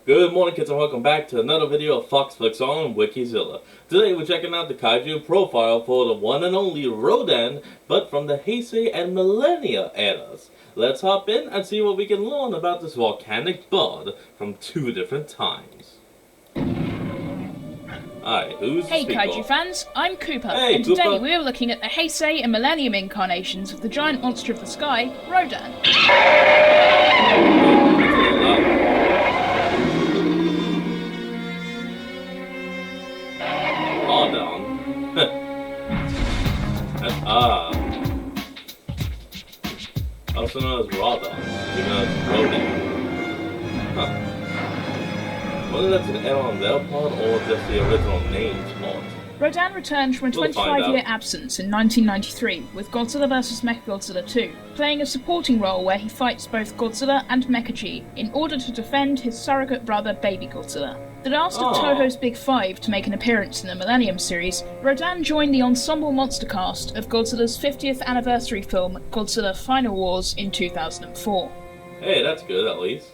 Good morning, kids, and welcome back to another video of Fox Flicks on Wikizilla. Today we're checking out the kaiju profile for the one and only Rodan, but from the Heisei and Millennium eras. Let's hop in and see what we can learn about this volcanic bud from two different times. Alright, who's the Hey speaker? kaiju fans, I'm Cooper, Hey, and today Cooper. we're looking at the Heisei and Millennium incarnations of the giant monster of the sky, Rodan. Rodan. Also known as Rodan, even though it's Rodan. Huh. Whether that's an error on their part or just the original name's fault. Rodan returned from a We'll find 25-year out. absence in 1993 with Godzilla vs. Mechagodzilla 2, playing a supporting role where he fights both Godzilla and Mecha-G in order to defend his surrogate brother Baby Godzilla. The last of Toho's Big Five to make an appearance in the Millennium series, Rodan joined the ensemble monster cast of Godzilla's 50th anniversary film Godzilla Final Wars in 2004. Hey, that's good at least.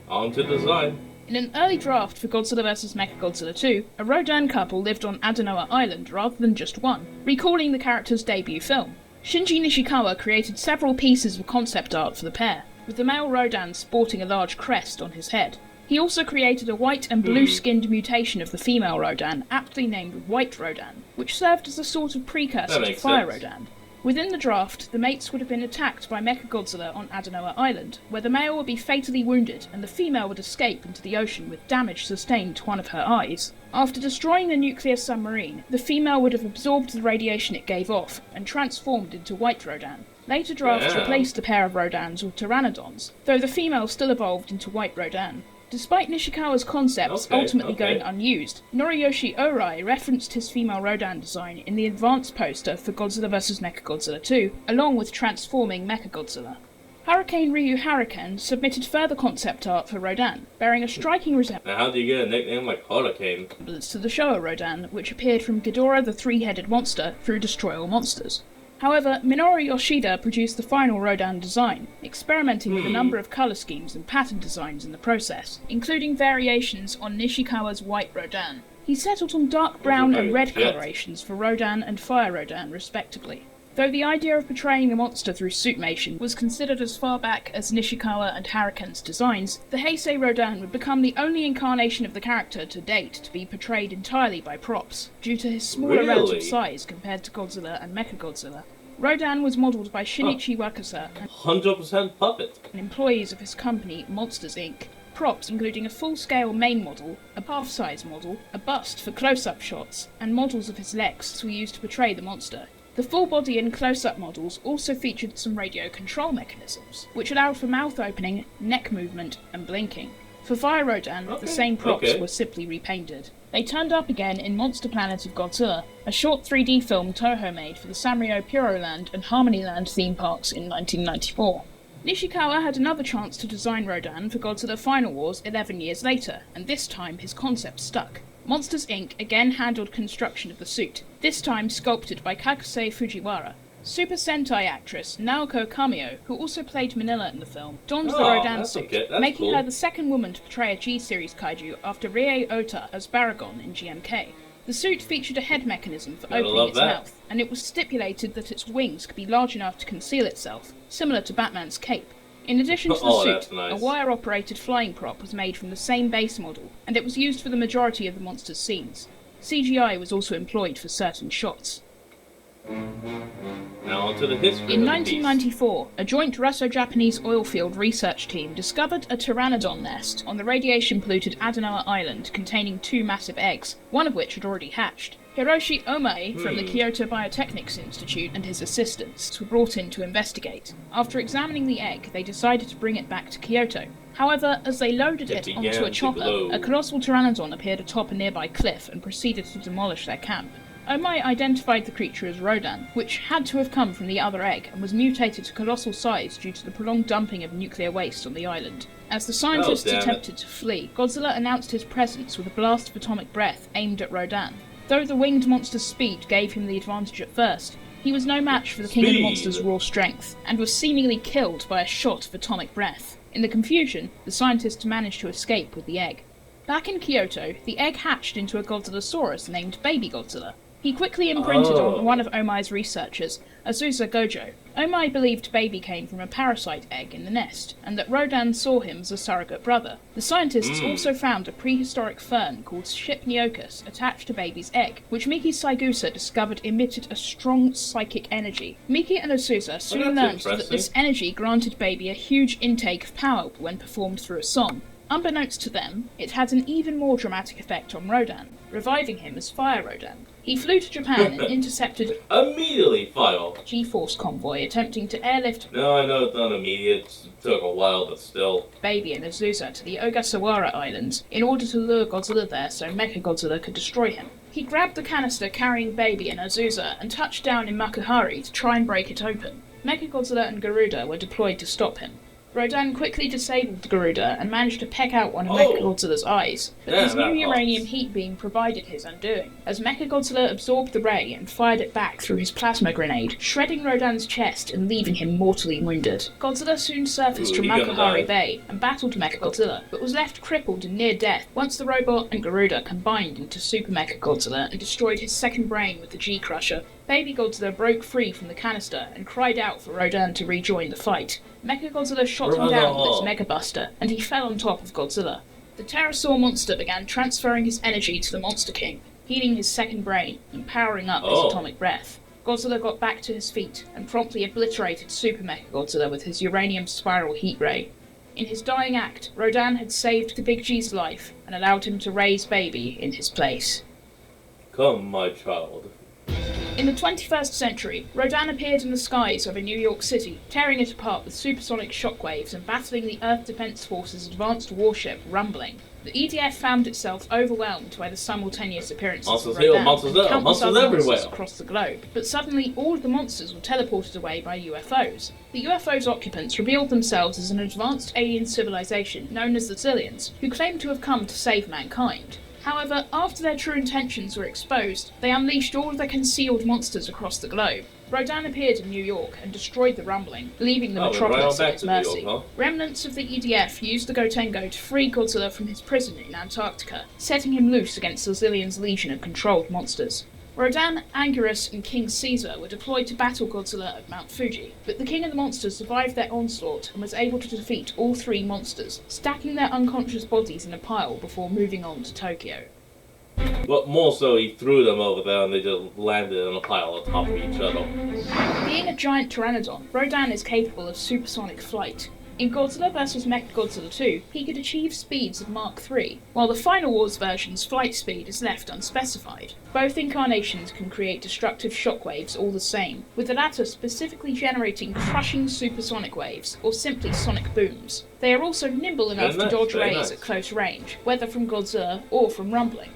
On to design. In an early draft for Godzilla vs. Mechagodzilla 2, a Rodan couple lived on Adenoa Island rather than just one, recalling the character's debut film. Shinji Nishikawa created several pieces of concept art for the pair, with the male Rodan sporting a large crest on his head. He also created a white and blue-skinned mutation of the female Rodan, aptly named White Rodan, which served as a sort of precursor to Fire Rodan. Within the draft, the mates would have been attacked by Mechagodzilla on Adenoa Island, where the male would be fatally wounded and the female would escape into the ocean with damage sustained to one of her eyes. After destroying the nuclear submarine, the female would have absorbed the radiation it gave off and transformed into White Rodan. Later drafts replaced the pair of Rodans with Pteranodons, though the female still evolved into White Rodan. Despite Nishikawa's concepts ultimately going unused, Noriyoshi Orai referenced his female Rodan design in the advance poster for Godzilla vs. Mechagodzilla 2, along with transforming Mechagodzilla. Hurricane Ryu Hurricane submitted further concept art for Rodan, bearing a striking resemblance Now how do you get a nickname like Hurricane? to the Showa Rodan, which appeared from Ghidorah the Three-Headed Monster through Destroy All Monsters. However, Minoru Yoshida produced the final Rodan design, experimenting with a number of colour schemes and pattern designs in the process, including variations on Nishikawa's White Rodan. He settled on dark brown and red colorations for Rodan and Fire Rodan respectively. Though the idea of portraying the monster through suitmation was considered as far back as Nishikawa and Hurricane's designs, the Heisei Rodan would become the only incarnation of the character to date to be portrayed entirely by props, due to his smaller relative size compared to Godzilla and Mechagodzilla. Rodan was modelled by Shinichi Wakasa 100% puppet. and employees of his company Monsters Inc. Props including a full-scale main model, a half-size model, a bust for close-up shots, and models of his legs were used to portray the monster. The full body and close-up models also featured some radio control mechanisms, which allowed for mouth opening, neck movement, and blinking. For Fire Rodan, the same props were simply repainted. They turned up again in Monster Planet of Godzilla, a short 3D film Toho made for the Sanrio Puroland and Harmonyland theme parks in 1994. Nishikawa had another chance to design Rodan for Godzilla Final Wars 11 years later, and this time his concept stuck. Monsters Inc. again handled construction of the suit, this time sculpted by Kakuse Fujiwara. Super Sentai actress Naoko Kamio, who also played Manila in the film, donned the Rodan suit, making her the second woman to portray a G-series kaiju after Rie Ota as Baragon in GMK. The suit featured a head mechanism for opening its mouth, and it was stipulated that its wings could be large enough to conceal itself, similar to Batman's cape. In addition to the suit, a wire-operated flying prop was made from the same base model, and it was used for the majority of the monster's scenes. CGI was also employed for certain shots. Now onto the history. In 1994, a joint Russo-Japanese oilfield research team discovered a pteranodon nest on the radiation-polluted Adenoa Island containing 2 massive eggs, one of which had already hatched. Hiroshi Omae from the Kyoto Biotechnics Institute and his assistants were brought in to investigate. After examining the egg, they decided to bring it back to Kyoto. However, as they loaded it onto a chopper, a colossal pteranodon appeared atop a nearby cliff and proceeded to demolish their camp. Omae identified the creature as Rodan, which had to have come from the other egg and was mutated to colossal size due to the prolonged dumping of nuclear waste on the island. As the scientists attempted to flee, Godzilla announced his presence with a blast of atomic breath aimed at Rodan. Though the winged monster's speed gave him the advantage at first, he was no match for the King of the Monsters' raw strength, and was seemingly killed by a shot of atomic breath. In the confusion, the scientists managed to escape with the egg. Back in Kyoto, the egg hatched into a Godzillasaurus named Baby Godzilla. He quickly imprinted on one of Omai's researchers, Azusa Gojo. Omai believed Baby came from a parasite egg in the nest, and that Rodan saw him as a surrogate brother. The scientists also found a prehistoric fern called Shipniochus attached to Baby's egg, which Miki Saigusa discovered emitted a strong psychic energy. Miki and Azusa soon learned that this energy granted Baby a huge intake of power when performed through a song. Unbeknownst to them, it had an even more dramatic effect on Rodan, reviving him as Fire Rodan. He flew to Japan and intercepted immediately file G-Force convoy attempting to airlift No, I know it's not immediate, it took a while, but still. Baby and Azusa to the Ogasawara Islands in order to lure Godzilla there so Mechagodzilla could destroy him. He grabbed the canister carrying Baby and Azusa and touched down in Makuhari to try and break it open. Mechagodzilla and Garuda were deployed to stop him. Rodan quickly disabled Garuda and managed to peck out one of Mechagodzilla's eyes, but his new uranium heat beam provided his undoing, as Mechagodzilla absorbed the ray and fired it back through his plasma grenade, shredding Rodan's chest and leaving him mortally wounded. Godzilla soon surfaced from Makuhari Bay and battled Mechagodzilla, but was left crippled and near death once the robot and Garuda combined into Super Mechagodzilla and destroyed his second brain with the G-Crusher. Baby Godzilla broke free from the canister and cried out for Rodan to rejoin the fight. Mechagodzilla shot him down with its Mega Buster, and he fell on top of Godzilla. The Pterosaur monster began transferring his energy to the Monster King, healing his second brain and powering up his atomic breath. Godzilla got back to his feet and promptly obliterated Super Mechagodzilla with his uranium spiral heat ray. In his dying act, Rodan had saved the Big G's life and allowed him to raise Baby in his place. Come, my child. In the 21st century, Rodan appeared in the skies over New York City, tearing it apart with supersonic shockwaves and battling the Earth Defense Force's advanced warship, Rumbling. The EDF found itself overwhelmed by the simultaneous appearances of Rodan and countless other monsters across the globe. But suddenly, all of the monsters were teleported away by UFOs. The UFO's occupants revealed themselves as an advanced alien civilization known as the Zillions, who claimed to have come to save mankind. However, after their true intentions were exposed, they unleashed all of their concealed monsters across the globe. Rodan appeared in New York and destroyed the Rumbling, leaving the metropolis at its mercy. Remnants of the EDF used the Gotengo to free Godzilla from his prison in Antarctica, setting him loose against the Zillion's legion of controlled monsters. Rodan, Anguirus, and King Caesar were deployed to battle Godzilla at Mount Fuji, but the King of the Monsters survived their onslaught and was able to defeat all three monsters, stacking their unconscious bodies in a pile before moving on to Tokyo. But more so, he threw them over there and they just landed in a pile on top of each other. Being a giant pteranodon, Rodan is capable of supersonic flight. In Godzilla vs. Mechagodzilla 2, he could achieve speeds of Mach 3, while the Final Wars version's flight speed is left unspecified. Both incarnations can create destructive shockwaves all the same, with the latter specifically generating crushing supersonic waves, or simply sonic booms. They are also nimble enough to dodge rays at close range, whether from Godzilla or from Rumbling.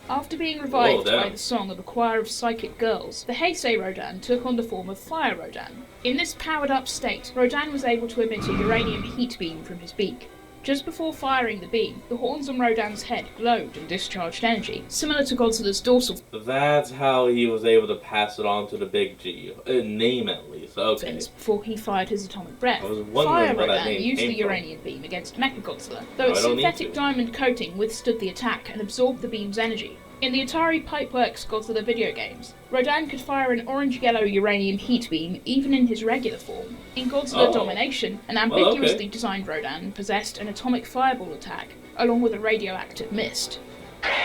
After being revived by the song of a choir of psychic girls, the Heisei Rodan took on the form of Fire Rodan. In this powered-up state, Rodan was able to emit a uranium heat beam from his beak. Just before firing the beam, the horns on Rodan's head glowed and discharged energy, similar to Godzilla's dorsal. That's how he was able to pass it on to the Big G. Name at least, okay. Before he fired his atomic breath. Fire Rodan used the uranium beam against Mechagodzilla, though its synthetic diamond coating withstood the attack and absorbed the beam's energy. In the Atari Pipeworks Godzilla video games, Rodan could fire an orange-yellow uranium heat beam even in his regular form. In Godzilla Domination, an ambiguously designed Rodan possessed an atomic fireball attack, along with a radioactive mist.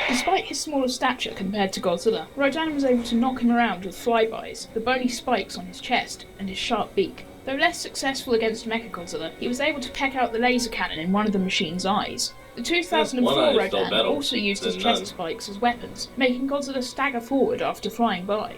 Despite his smaller stature compared to Godzilla, Rodan was able to knock him around with flybys, the bony spikes on his chest, and his sharp beak. Though less successful against Mechagodzilla, he was able to peck out the laser cannon in one of the machine's eyes. The 2004 Rodan also used his chest spikes as weapons, making Godzilla stagger forward after flying by.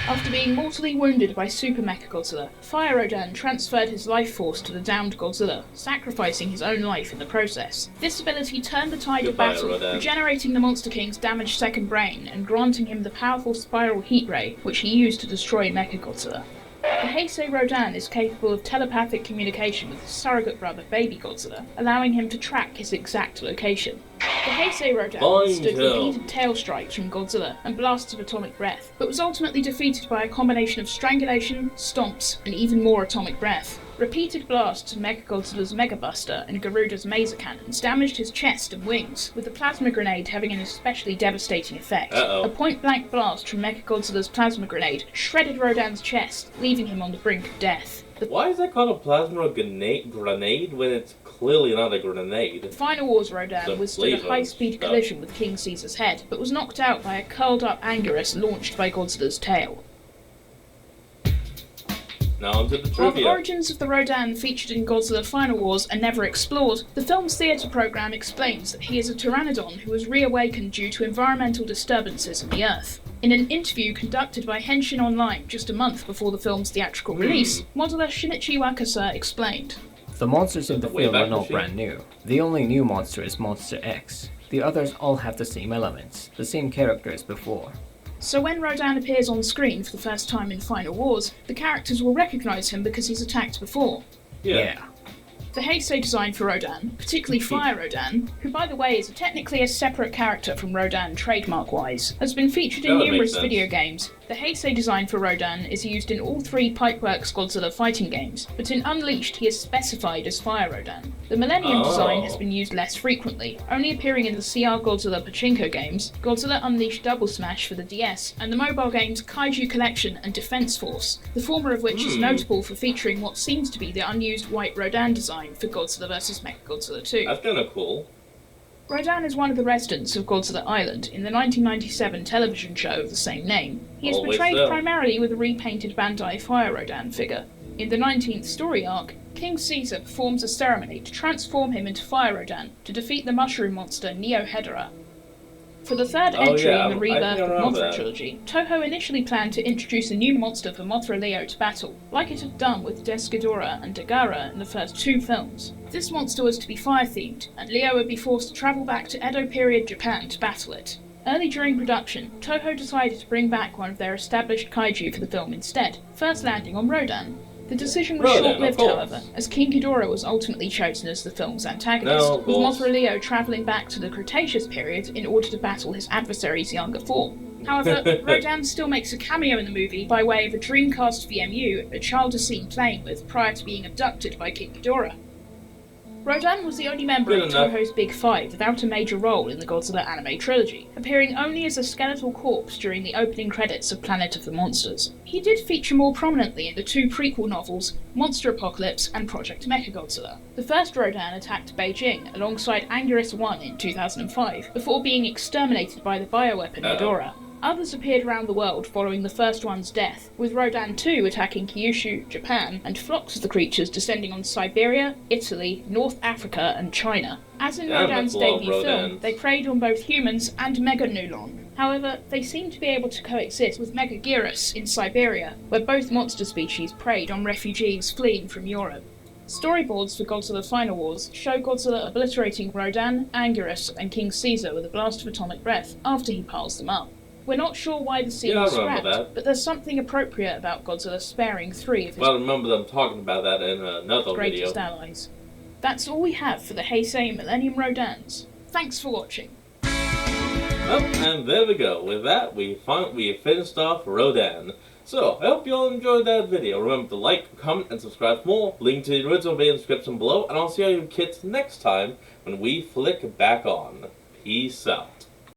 After being mortally wounded by Super Mechagodzilla, Fire Rodan transferred his life force to the downed Godzilla, sacrificing his own life in the process. This ability turned the tide of battle, regenerating the Monster King's damaged second brain and granting him the powerful spiral heat ray, which he used to destroy Mechagodzilla. The Heisei Rodan is capable of telepathic communication with his surrogate brother Baby Godzilla, allowing him to track his exact location. The Heisei Rodan stood repeated tail strikes from Godzilla and blasts of atomic breath, but was ultimately defeated by a combination of strangulation, stomps, and even more atomic breath. Repeated blasts of Mechagodzilla's Mega Buster and Garuda's Maser Cannons damaged his chest and wings, with the plasma grenade having an especially devastating effect. A point-blank blast from Mechagodzilla's plasma grenade shredded Rodan's chest, leaving him on the brink of death. Why is that called a plasma grenade when it's clearly not a grenade? The Final Wars Rodan withstood a high-speed collision with King Caesar's head, but was knocked out by a curled-up Anguirus launched by Godzilla's tail. Now onto the trivia. While the origins of the Rodan featured in Godzilla Final Wars are never explored, the film's theatre programme explains that he is a pteranodon who was reawakened due to environmental disturbances on the Earth. In an interview conducted by Henshin Online just a month before the film's theatrical release, modeler Shinichi Wakasa explained, "The monsters in the film are not brand new. The only new monster is Monster X. The others all have the same elements, the same characters before. So when Rodan appears on screen for the first time in Final Wars, the characters will recognise him because he's attacked before." Yeah. The Heisei design for Rodan, particularly Fire Rodan, who by the way is technically a separate character from Rodan trademark-wise, has been featured in numerous video games. The Heisei design for Rodan is used in all three Pipeworks Godzilla fighting games, but in Unleashed he is specified as Fire Rodan. The Millennium design has been used less frequently, only appearing in the CR Godzilla Pachinko games, Godzilla Unleashed Double Smash for the DS, and the mobile games KAIJU Collection and Defense Force, the former of which is notable for featuring what seems to be the unused white Rodan design for Godzilla vs. Mechagodzilla 2. That's kinda cool. Rodan is one of the residents of Godzilla Island in the 1997 television show of the same name. He is portrayed primarily with a repainted Bandai Fire Rodan figure. In the 19th story arc, King Caesar performs a ceremony to transform him into Fire Rodan to defeat the mushroom monster Neo-Hedorah. For the third entry in the Rebirth of Mothra trilogy, Toho initially planned to introduce a new monster for Mothra Leo to battle, like it had done with Desghidorah and Dagara in the first two films. This monster was to be fire-themed, and Leo would be forced to travel back to Edo period Japan to battle it. Early during production, Toho decided to bring back one of their established kaiju for the film instead, first landing on Rodan. The decision was short-lived, however, as King Ghidorah was ultimately chosen as the film's antagonist, with Mothra Leo travelling back to the Cretaceous period in order to battle his adversary's younger form. However, Rodan still makes a cameo in the movie by way of a Dreamcast VMU a child is seen playing with prior to being abducted by King Ghidorah. Rodan was the only member of Toho's Big Five without a major role in the Godzilla anime trilogy, appearing only as a skeletal corpse during the opening credits of Planet of the Monsters. He did feature more prominently in the two prequel novels, Monster Apocalypse and Project Mechagodzilla. The first Rodan attacked Beijing alongside Anguirus 1 in 2005, before being exterminated by the bioweapon Ghidorah. Others appeared around the world following the first one's death, with Rodan 2 attacking Kyushu, Japan, and flocks of the creatures descending on Siberia, Italy, North Africa, and China. As in Rodan's debut film, they preyed on both humans and Meganulon. However, they seem to be able to coexist with Megaguirus in Siberia, where both monster species preyed on refugees fleeing from Europe. Storyboards for Godzilla Final Wars show Godzilla obliterating Rodan, Anguirus, and King Caesar with a blast of atomic breath after he piles them up. We're not sure why the scene was scrapped, but there's something appropriate about Godzilla sparing three of his I remember them talking about that in another greatest allies. That's all we have for the Heisei Millennium Rodans. Thanks for watching. Well, and there we go. With that, we finished off Rodan. So, I hope you all enjoyed that video. Remember to like, comment, and subscribe for more. Link to the original video in the description below, and I'll see all you kids next time when we flick back on. Peace out.